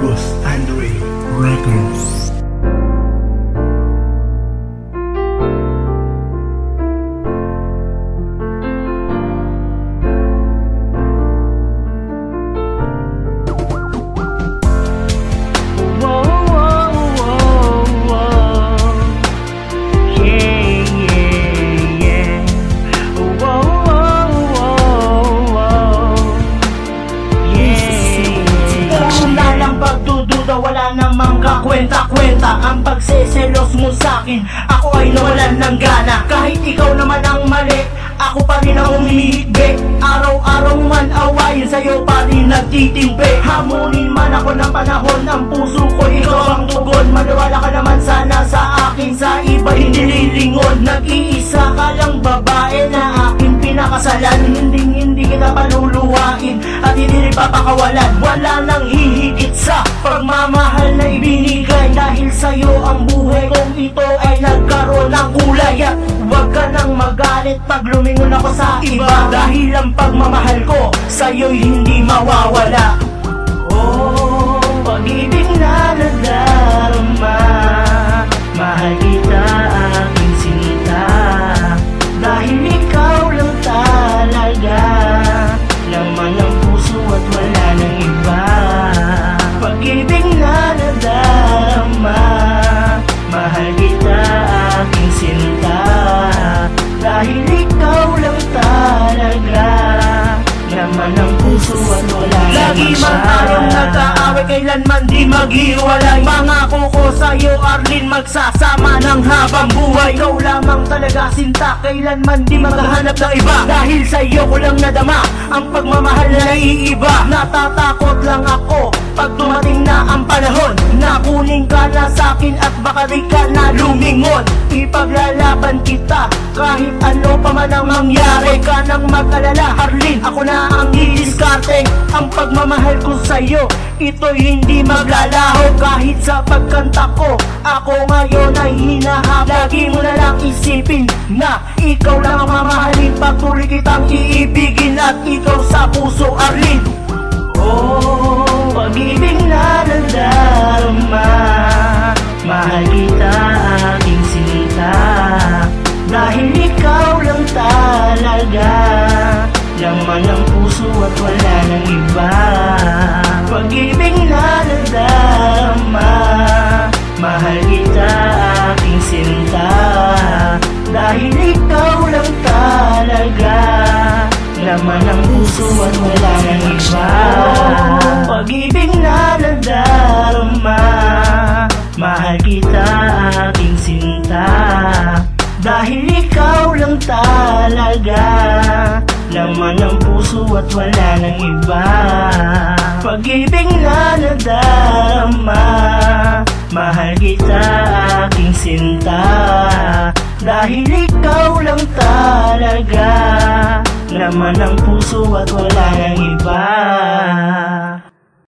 Boss Andre Records. Wala namang kakwenta-kwenta ang pagseselos mo sa'kin. Ako ay nawalan ng gana. Kahit ikaw naman ang mali, ako pa rin ang umihigbe. Araw-araw man awayin, sa'yo pa rin nagtitimpe. Hamunin man ako ng panahon, ang puso ko ikaw ang tugon. Maniwala ka naman sana sa akin, sa iba hindi lilingon. Nag-iisa ka lang babae na aking pinakasalan. Hindi kita paluluwain at hindi papakawalan. Wala nang hihigit sa pagmamahal na ibinigay. Dahil sa'yo ang buhay kong ito ay nagkaroon ng kulay. At huwag ka nang magalit pag lumingon ako sa iba. Dahil ang pagmamahal ko sa'yo'y hindi mawawala. Oh, pag-ibig na nadarama, mahal kita aking sinta. Dahil ikaw lang talaga laman ng puso at wala nang iba. Pag-ibig na nadarama, mahal kita aking sinta. Dahil ikaw lang talaga laman ng puso at wala nang iba. Lagi man tayong nag-aaway, kailanman di maghiwalay. Mangako ko sa'yo Arlene, magsasama ng habang buhay. Ikaw lamang talaga sinta, kailanman di maghahanap ng iba. Dahil sa'yo ko lang nadama ang pagmamahal na naiiba. Natatakot lang ako pag dumating na ang panahon na kunin ka na sa'kin at baka di ka na lumingon. Ipaglalaban kita kahit ano pa man ang mangyari. Ka nang mag-alala Arlene, ako na ang didiskarte. Ang pagmamahal ko sa'yo, ito'y hindi maglalaho. Kahit sa pagkanta ko, ako ngayon ay hinahap. Lagi mo na lang isipin na ikaw lang ang mamahalin. Patuloy kitang iibigin at ikaw sa puso Arlene. Oh, pag-ibig na nadarama, mahal kita aking sinta. Dahil ikaw lang talaga laman ng puso at wala nang iba. Pag-ibig na nadarama, mahal kita aking sinta. Dahil ikaw lang talaga laman ng puso at wala nang iba. Pag-ibig na nadarama, mahal kita aking sinta. Dahil ikaw lang talaga laman ng puso at wala nang iba. Pag-ibig na nadarama, mahal kita aking sinta. Dahil ikaw lang talaga laman ng puso at wala nang iba.